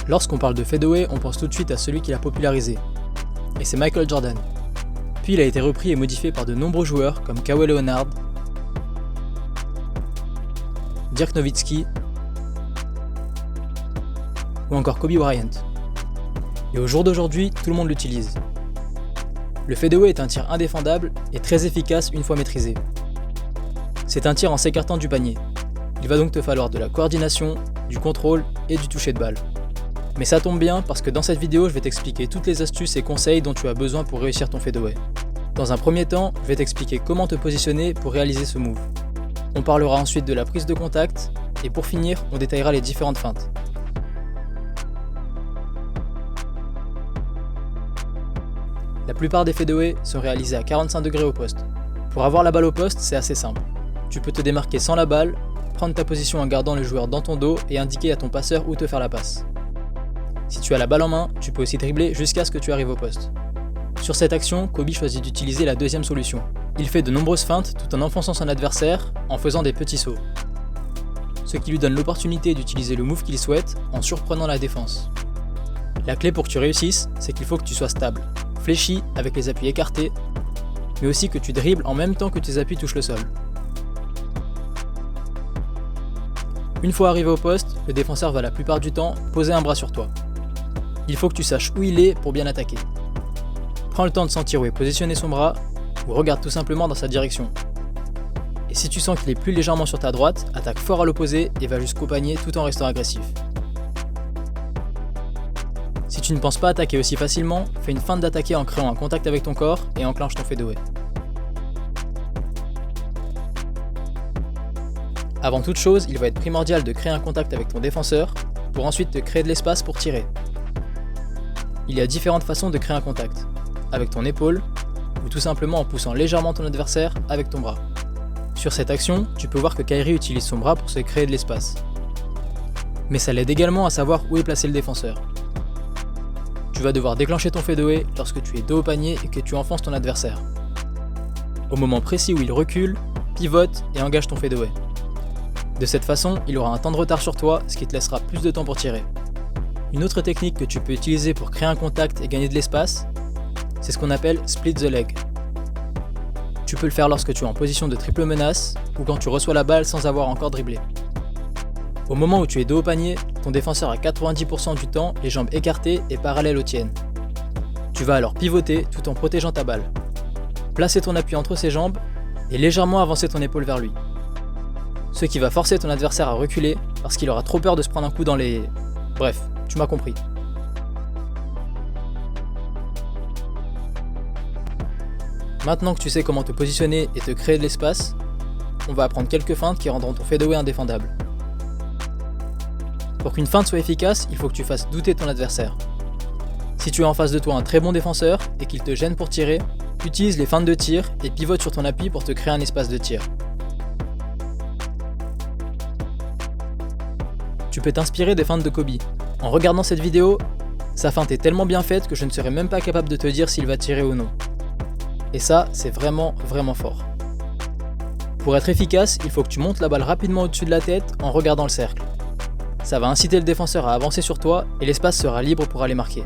Lorsqu'on parle de fadeaway, on pense tout de suite à celui qui l'a popularisé, et c'est Michael Jordan. Puis il a été repris et modifié par de nombreux joueurs comme Kawhi Leonard, Dirk Nowitzki ou encore Kobe Bryant. Et au jour d'aujourd'hui, tout le monde l'utilise. Le fadeaway est un tir indéfendable et très efficace une fois maîtrisé. C'est un tir en s'écartant du panier. Il va donc te falloir de la coordination, du contrôle et du toucher de balle. Mais ça tombe bien parce que dans cette vidéo, je vais t'expliquer toutes les astuces et conseils dont tu as besoin pour réussir ton fadeaway. Dans un premier temps, je vais t'expliquer comment te positionner pour réaliser ce move. On parlera ensuite de la prise de contact et pour finir, on détaillera les différentes feintes. La plupart des fadeaways sont réalisés à 45 degrés au poste. Pour avoir la balle au poste, c'est assez simple. Tu peux te démarquer sans la balle, prendre ta position en gardant le joueur dans ton dos et indiquer à ton passeur où te faire la passe. Si tu as la balle en main, tu peux aussi dribbler jusqu'à ce que tu arrives au poste. Sur cette action, Kobe choisit d'utiliser la deuxième solution. Il fait de nombreuses feintes tout en enfonçant son adversaire en faisant des petits sauts. Ce qui lui donne l'opportunité d'utiliser le move qu'il souhaite en surprenant la défense. La clé pour que tu réussisses, c'est qu'il faut que tu sois stable, fléchi avec les appuis écartés, mais aussi que tu dribbles en même temps que tes appuis touchent le sol. Une fois arrivé au poste, le défenseur va la plupart du temps poser un bras sur toi. Il faut que tu saches où il est pour bien attaquer. Prends le temps de sentir où est positionné son bras, ou regarde tout simplement dans sa direction. Et si tu sens qu'il est plus légèrement sur ta droite, attaque fort à l'opposé et va jusqu'au panier tout en restant agressif. Si tu ne penses pas attaquer aussi facilement, fais une feinte d'attaquer en créant un contact avec ton corps et enclenche ton fadeaway. Avant toute chose, il va être primordial de créer un contact avec ton défenseur pour ensuite te créer de l'espace pour tirer. Il y a différentes façons de créer un contact, avec ton épaule ou tout simplement en poussant légèrement ton adversaire avec ton bras. Sur cette action, tu peux voir que Kyrie utilise son bras pour se créer de l'espace. Mais ça l'aide également à savoir où est placé le défenseur. Tu vas devoir déclencher ton fadeaway lorsque tu es dos au panier et que tu enfonces ton adversaire. Au moment précis où il recule, pivote et engage ton fadeaway. De cette façon, il aura un temps de retard sur toi, ce qui te laissera plus de temps pour tirer. Une autre technique que tu peux utiliser pour créer un contact et gagner de l'espace, c'est ce qu'on appelle split the leg. Tu peux le faire lorsque tu es en position de triple menace ou quand tu reçois la balle sans avoir encore dribblé. Au moment où tu es dos au panier, ton défenseur a 90% du temps les jambes écartées et parallèles aux tiennes. Tu vas alors pivoter tout en protégeant ta balle. Placer ton appui entre ses jambes et légèrement avancer ton épaule vers lui. Ce qui va forcer ton adversaire à reculer parce qu'il aura trop peur de se prendre un coup dans les... Bref, tu m'as compris. Maintenant que tu sais comment te positionner et te créer de l'espace, on va apprendre quelques feintes qui rendront ton fadeaway indéfendable. Pour qu'une feinte soit efficace, il faut que tu fasses douter ton adversaire. Si tu as en face de toi un très bon défenseur et qu'il te gêne pour tirer, utilise les feintes de tir et pivote sur ton appui pour te créer un espace de tir. Tu peux t'inspirer des feintes de Kobe. En regardant cette vidéo, sa feinte est tellement bien faite que je ne serais même pas capable de te dire s'il va tirer ou non. Et ça, c'est vraiment fort. Pour être efficace, il faut que tu montes la balle rapidement au-dessus de la tête en regardant le cercle. Ça va inciter le défenseur à avancer sur toi et l'espace sera libre pour aller marquer.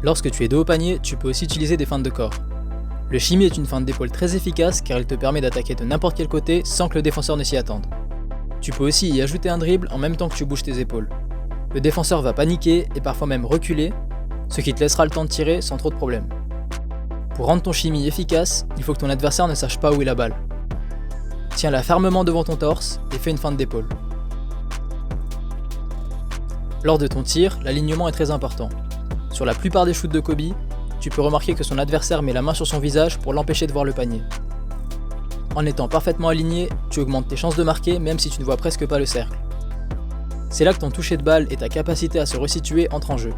Lorsque tu es dos au panier, tu peux aussi utiliser des feintes de corps. Le shimmy est une feinte d'épaule très efficace car elle te permet d'attaquer de n'importe quel côté sans que le défenseur ne s'y attende. Tu peux aussi y ajouter un dribble en même temps que tu bouges tes épaules. Le défenseur va paniquer et parfois même reculer, ce qui te laissera le temps de tirer sans trop de problèmes. Pour rendre ton shimmy efficace, il faut que ton adversaire ne sache pas où est la balle. Tiens-la fermement devant ton torse et fais une feinte d'épaule. Lors de ton tir, l'alignement est très important. Sur la plupart des shoots de Kobe, tu peux remarquer que son adversaire met la main sur son visage pour l'empêcher de voir le panier. En étant parfaitement aligné, tu augmentes tes chances de marquer même si tu ne vois presque pas le cercle. C'est là que ton toucher de balle et ta capacité à se resituer entrent en jeu.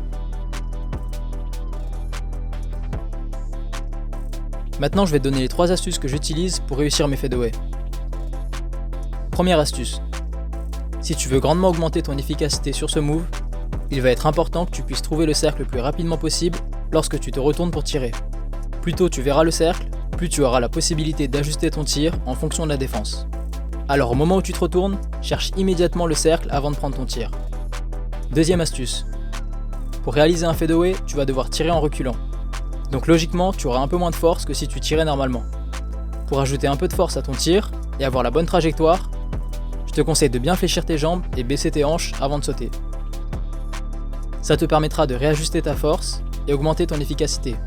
Maintenant, je vais te donner les 3 astuces que j'utilise pour réussir mes fadeaways. Première astuce. Si tu veux grandement augmenter ton efficacité sur ce move, il va être important que tu puisses trouver le cercle le plus rapidement possible lorsque tu te retournes pour tirer. Plus tôt tu verras le cercle, plus tu auras la possibilité d'ajuster ton tir en fonction de la défense. Alors au moment où tu te retournes, cherche immédiatement le cercle avant de prendre ton tir. Deuxième astuce. Pour réaliser un fadeaway, tu vas devoir tirer en reculant. Donc logiquement, tu auras un peu moins de force que si tu tirais normalement. Pour ajouter un peu de force à ton tir et avoir la bonne trajectoire, je te conseille de bien fléchir tes jambes et baisser tes hanches avant de sauter. Ça te permettra de réajuster ta force et augmenter ton efficacité.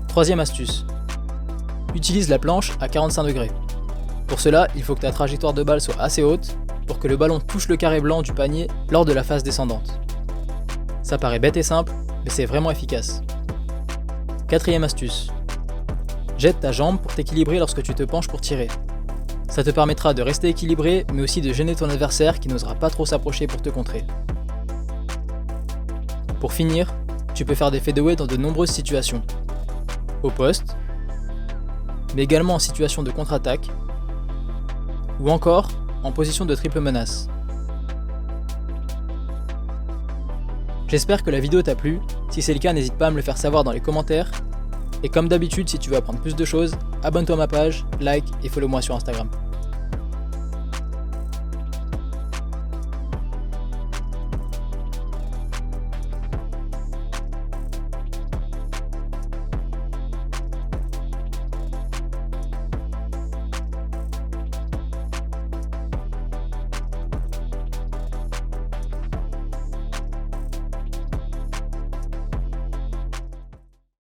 Troisième astuce. Utilise la planche à 45 degrés. Pour cela, il faut que ta trajectoire de balle soit assez haute pour que le ballon touche le carré blanc du panier lors de la phase descendante. Ça paraît bête et simple, mais c'est vraiment efficace. Quatrième astuce. Jette ta jambe pour t'équilibrer lorsque tu te penches pour tirer. Ça te permettra de rester équilibré, mais aussi de gêner ton adversaire qui n'osera pas trop s'approcher pour te contrer. Pour finir, tu peux faire des fadeaways dans de nombreuses situations. Au poste, mais également en situation de contre-attaque, ou encore en position de triple menace. J'espère que la vidéo t'a plu. Si c'est le cas, n'hésite pas à me le faire savoir dans les commentaires. Et comme d'habitude, si tu veux apprendre plus de choses, abonne-toi à ma page, like et follow-moi sur Instagram.